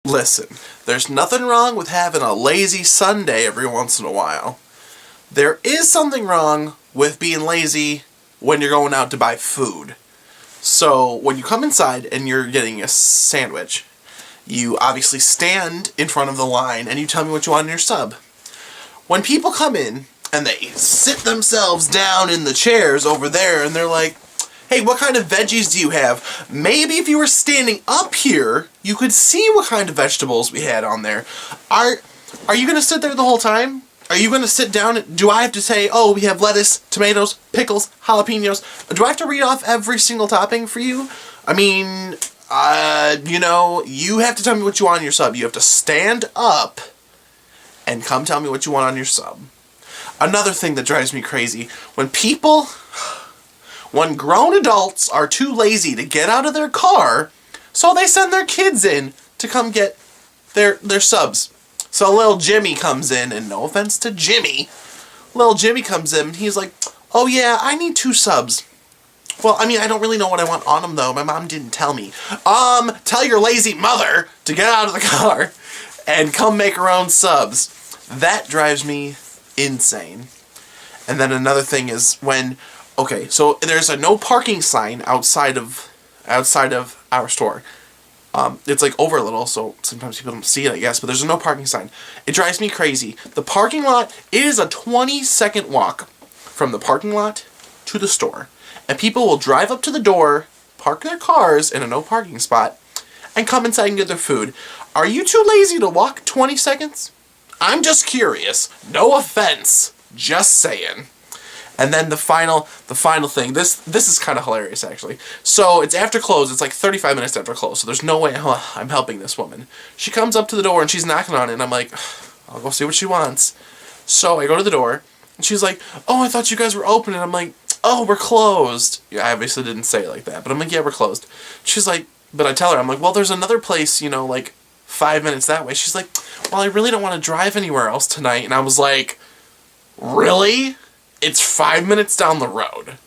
Listen, there's nothing wrong with having a lazy Sunday every once in a while. There is something wrong with being lazy when you're going out to buy food. So, when you come inside and you're getting a sandwich, you obviously stand in front of the line and you tell me what you want in your sub. When people come in and they sit themselves down in the chairs over there and they're like, hey, what kind of veggies do you have? Maybe if you were standing up here, you could see what kind of vegetables we had on there. Are you going to sit there the whole time? Are you going to sit down? Do I have to say, oh, we have lettuce, tomatoes, pickles, jalapenos? Do I have to read off every single topping for you? I mean, you have to tell me what you want on your sub. You have to stand up and come tell me what you want on your sub. Another thing that drives me crazy, when grown adults are too lazy to get out of their car, so they send their kids in to come get their subs. So little Jimmy comes in, and no offense to Jimmy, little Jimmy comes in, and he's like, oh yeah, I need 2 subs. Well, I mean, I don't really know what I want on them, though. My mom didn't tell me. Tell your lazy mother to get out of the car and come make her own subs. That drives me insane. And then another thing is so there's a no parking sign outside of our store. It's like over a little, so sometimes people don't see it, I guess, but there's a no parking sign. It drives me crazy. The parking lot is a 20-second walk from the parking lot to the store. And people will drive up to the door, park their cars in a no parking spot, and come inside and get their food. Are you too lazy to walk 20 seconds? I'm just curious. No offense. Just saying. And then the final thing, this is kind of hilarious, actually. So, it's after close, it's like 35 minutes after close, so there's no way I'm helping this woman. She comes up to the door, and she's knocking on it, and I'm like, I'll go see what she wants. So, I go to the door, and she's like, oh, I thought you guys were open, and I'm like, oh, we're closed. Yeah, I obviously didn't say it like that, but I'm like, yeah, we're closed. She's like, but I tell her, I'm like, well, there's another place, like 5 minutes that way. She's like, well, I really don't want to drive anywhere else tonight, and I was like, really? It's 5 minutes down the road.